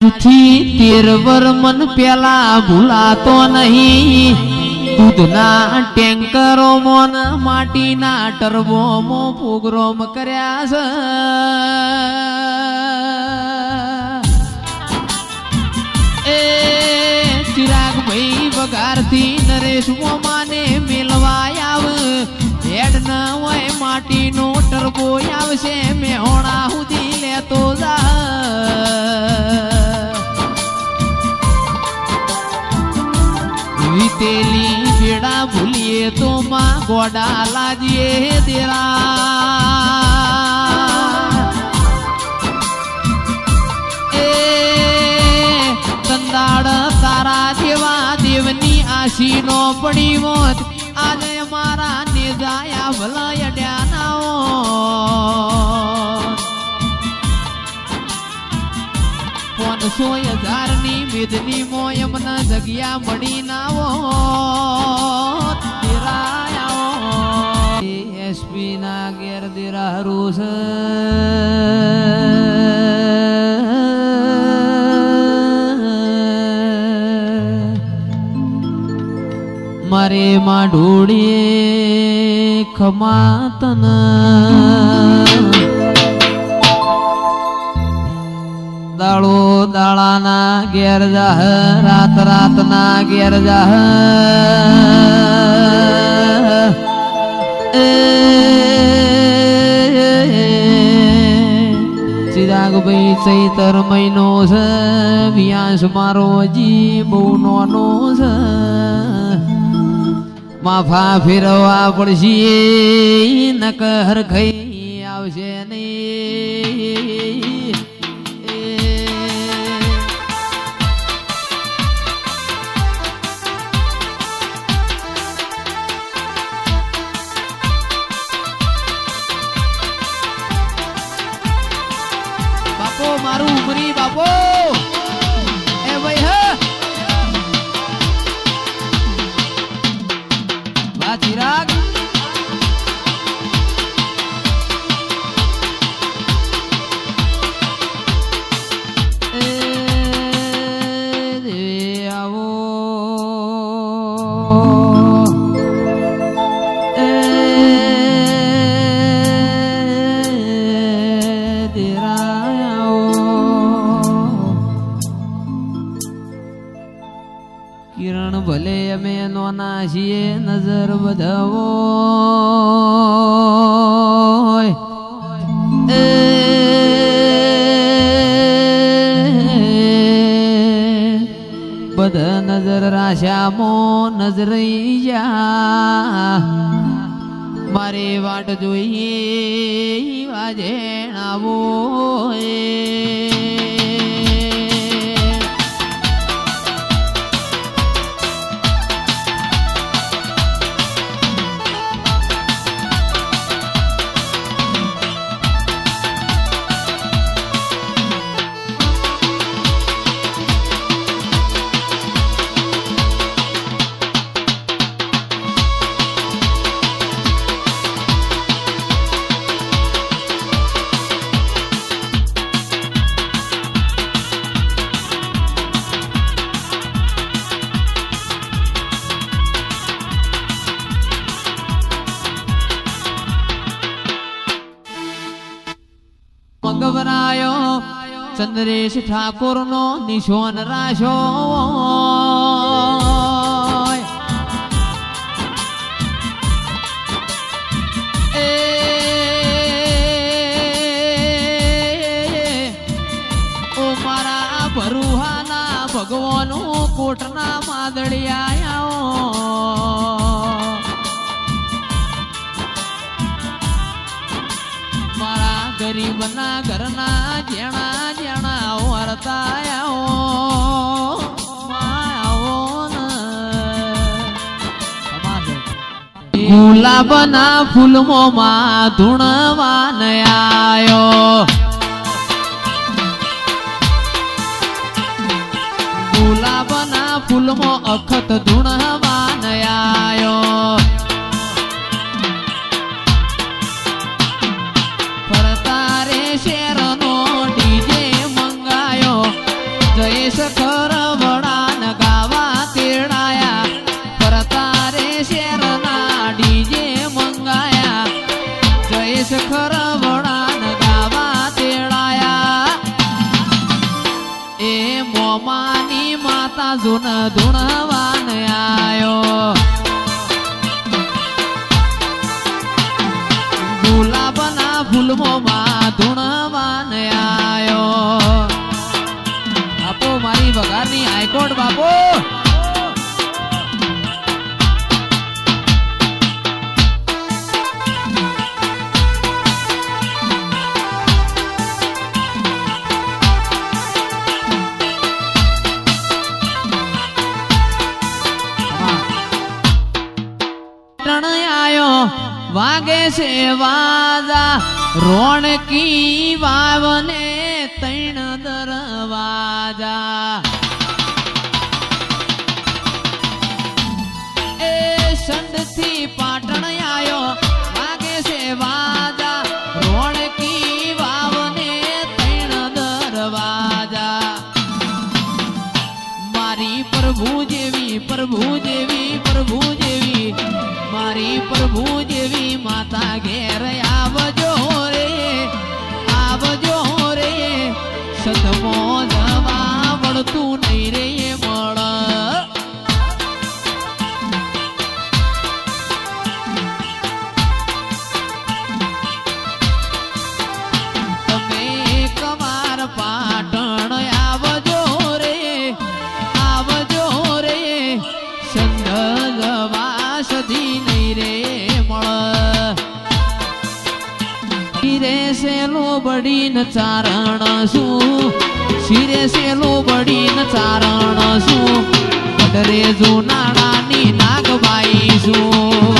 થી 13 વર મન પેલા ભૂલાતો નહીં દૂધના ટેન્કરો મોન માટીના ટર્બો મો પ્રોગ્રામ કર્યા છે એ ચિરાગ ભાઈ વગારથી નરેશ મોમાને મેલવા આવ હેડ ન હોય માટીનો ટર્બો આવશે મેહોણા સુધી લેતો જા વીતેલી વેડા ભૂલીએ તો માં ગોડા લાજીએ તેરા એ કંદાડ તારા જેવા દેવની આશી નો પડી હોત આજે મારા ને જાયા ભલા અડ્યા ના 500,000 ની મેદની મોય મને જગ્યા મળી ના હોત તેરા એસપી ના ઘેર દેરા હરું છે મારે માં ઢોળીએ ખમાતન દાળો દાળાના ઘેર જાહ રાત રાતના ઘેર જાહ ચિરાગ ભાઈ ચૈતર મહિનો છે વ્યાસ મારો હજી બહુ નાનો છે માફા ફેરવા પડશે નકર ખાઈ આવશે નહીં મારું ઉમરી બાપો એ ભાઈ હે વા ચિરાગ એ દેવી આવો કિરણ ભલે અમે નોના છીએ નજર બધાવો એ બધા નજર રાશામો નજરઈ જા મારે વાટ જોઈએ વાજેણાવો ગવરાયો ચંદ્રેશ ઠાકોર નો નિશોન રાશો એ ઓ મારા ભરુહાના ભગવાનો કોટના માદળિયા ગરીબના ઘરના જેણા જેણા વર્તાયા ગુલાબના ફૂલમોમાં ધૂણવાન આયો ગુલાબના ફૂલમો અખત ધૂણવાન આયો શેરનો ડીજે મંગાયો જયેશ ખર વડાન ગાવા તેડાયા ફરતા રે શેરના ડીજે મંગાયા જયેશ ખર વડાન ગાવા તેડાયા એ મોમાની માતા જુન ધૂણવાન આયો ગુલાબના ફૂલમાં ધૂણવાન આયો બાપો મારી વઘારની હાઈકોર્ટ બાપો વાગે છે વાજા રોણકી વાવને તૈણ દરવાજા એ સંડથી પાટણ આયો વાગે છે વાજા રોણકી વાવને તૈણ દરવાજા મારી પ્રભુ જેવી પ્રભુ જેવી પ્રભુ જેવી મારી પ્રભુ જેવી માતા ઘેર આવજો રે સતમો જવા વળતું નહીં રે મળ તમે કવાર પાટણ આવજો રે સંધ જવા સધી નહીં રે મળ શિરે સેલો બડીન ચારણ શું શિરે સેલો બડીન ચારણ શું કડરે જુનાણાની નાગબાઈ શું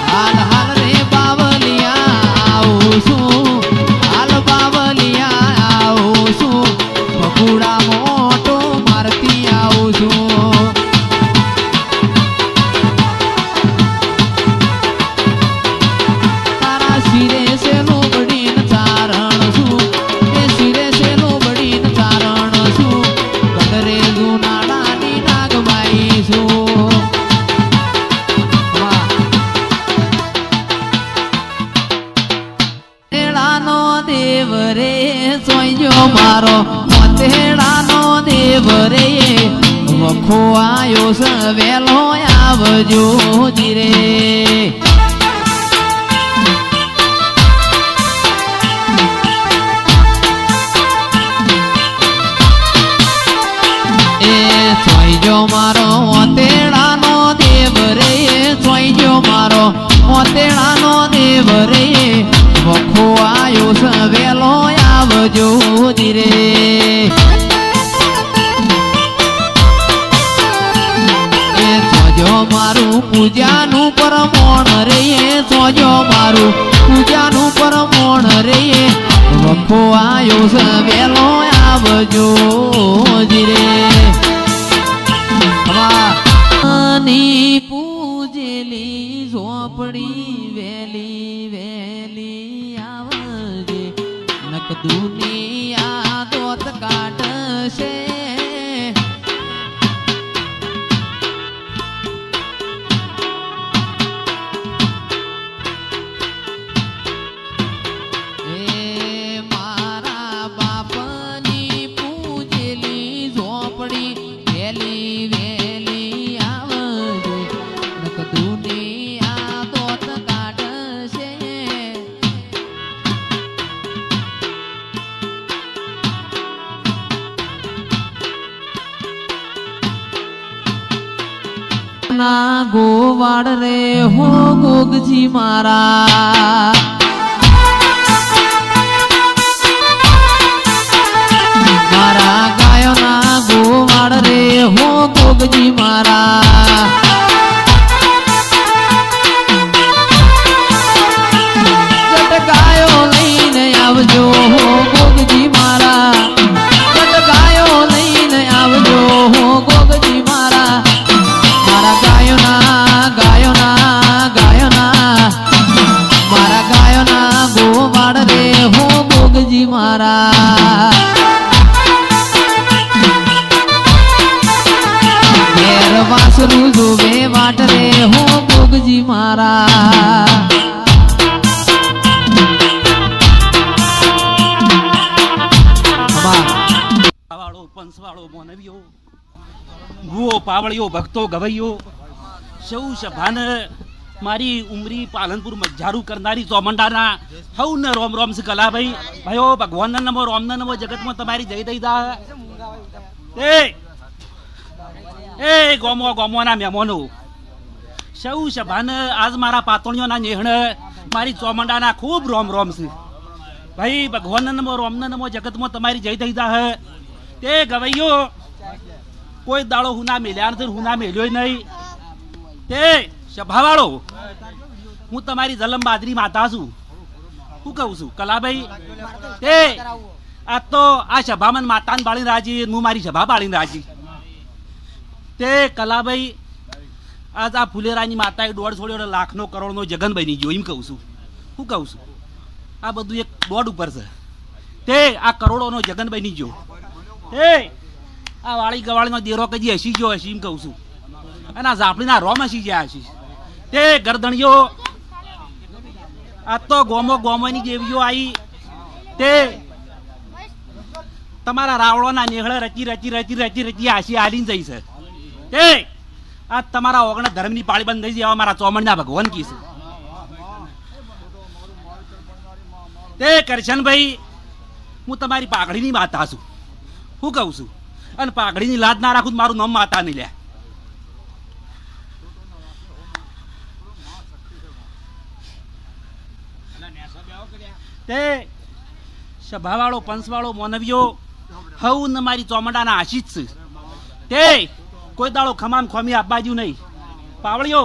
હાલ હાલ રે બાવલિયા આવું છું હાલ બાવલિયા આવું છું બકુડા મોટો મારતી આવું છું મારો મોતેડાનો દેવ રે વખો આયો છે વેલો આવજો ધીરે એ સોઈજો મારો મોતેડાનો દેવ રે સોઈજો મારો મોતેડાનો દેવ રે વખો આયો છે વેલો આવજો ધીરે એ સોજો મારું પૂજાનું પરમોણ રે સોજો મારું પૂજાનું પરમોણ રે વખો આયો છે વેલો આવજો ધીરે પૂજેલી ઝોપડી વેલી વેલી આવજે નક દુનિયા દોત કાઢશે મારા બાપની પૂજેલી ઝોપડી વેલી વેલી આવજે નક દુનિયા દોત કાઢશે ના ગોવાડ રે હો ગોગજી મારા મારા ગાયો ના ગોવાડ રે હો ગોગજી મારા જટ ગાયો લઈને આવજો હો ગોગજી મારા જટ ગાયો લઈને આવજો હો ગોગજી મારા મારા ગાયો ના મારા ગાયો ના ગો વાડ રે હો ગોગજી મારા ઘેર વાસરું જોવે વાટ રે હો ગોગજી મારા વાળો પંસવાળો મોનવીઓ ગુઓ પાવળિયો ભક્તો ગવૈયો સૌ સભાન મારી ઉમરી પાલનપુર મજારું કરનારી ચોમંડાના હવને રોમ રોમ છે કલાભાઈ ભાઈઓ ભગવાનના નમો રોમના નમો જગતમાં તમારી જય દઈ દા એ ગોમો ગોમોના મહેમાનો સૌ સભાન આજ મારા પાતણીઓના નેહણ મારી ચોમંડાના ખૂબ રોમ રોમ છે ભાઈ ભગવાનના નમો રોમના નમો જગતમાં તમારી જય દઈ દા તે ગવૈયો કોઈ દાડો હુના મેલ્યા નથી હુના મેલ્યો નહીં તે સભાવાળો હું તમારી જલમ બાદરી માતા છું શું કહું છું કલાભાઈ તે આ તો આ સભામાં માતાને બાળીને રાજી હું મારી સભા બાળીને રાજી તે કલાભાઈ આજ આ ફુલેરાની માતાએ દોડ છોડ્યો લાખનો કરોડનો જગન બની ગયો એમ કહું છું શું કહું છું આ બધું એક દોડ ઉપર છે તે આ કરોડોનો જગન બની ગયો એ આ વાળી ગવાળીનો દેરો કદી હસી ગયો હસી એમ કહું છું અને આ ઝાપડીના રોમ હસી ગયા હસી તે ગરદણીઓ આ તો ગોમો ગોમોની દેવીઓ આવી તે તમારા રાવળોના નેહળે રચી રચી રચી રચી રચી હાસી હાલીને જઈ છે તે આ તમારા ઓગણા ધર્મની પાળી બંધ થઈ જાય મારા ચોમણના ભગવાન કી છે તે કરશનભાઈ હું તમારી પાઘડીની માતા છું શું કહું છું અને પાઘડીની લાજ ના રાખું મારું નામ માતા નહીં લે તે સભાવાળો પંચવાળો મોનવીઓ હવ ને મારી ચોમડાના આશીષ છે તે કોઈ દાડો ખમામ ખોમી આપબાજુ નહીં પાવળીઓ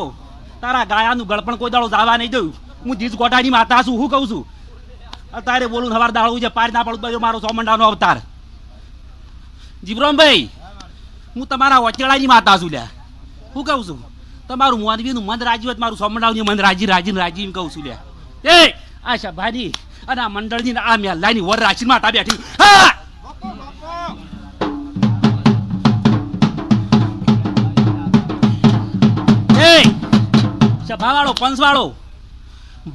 તારા ગાયાનું ગળપણ કોઈ દાડો જવા નહીં દઉં હું જીજ ગોટાની માતા છું શું કહું છું અત્યારે બોલું સવાર દાડું છે પાર ના પડું મારો ચોમંડાનો અવતાર જીવરામભાઈ હું તમારા વચેડાની માતા છું લ્યા શું કહું છું તમારું મોનવીનું મન રાજી હોય મારું સોમંડાવની મન રાજી રાજી રાજી એમ કહું છું લ્યા એ આ સભાની અને આ મંડળની આ મેલાની વર રાશિ માતા બેઠી હા એ સભાવાળો પંચવાળો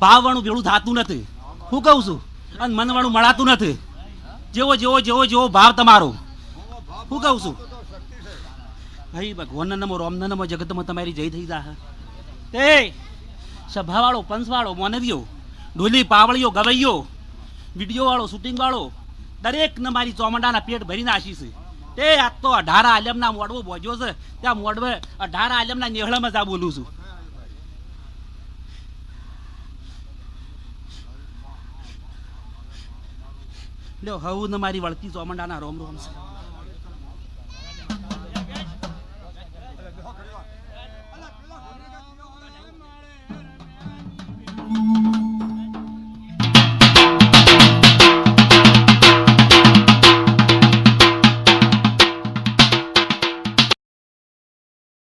ભાવવાળું ભેળું થતું નથી શું કહું છું અને મનવાળું મળાતું નથી જેવો જેવો જેવો જેવો ભાવ તમારો શું કહું છું ભાઈ ભગવાનના નમો રોમના નમો જગતમાં તમારી જય થઈ જા તે સભાવાળો પંચવાળો મોનવીઓ ઢોલી પાવળીઓ ગવૈયો વિડીયો વાળો શૂટિંગ વાળો દરેકને મારી ચોમંડાના પેટ ભરીને આશી છે તે આ તો 18 આલમના મોડવો બોજ્યો છે ત્યાં મોડવે 18 આલમના નેહળામાં જા બોલું છું લ્યો હવ ને મારી વળતી ચોમંડાના રોમ રોમ છે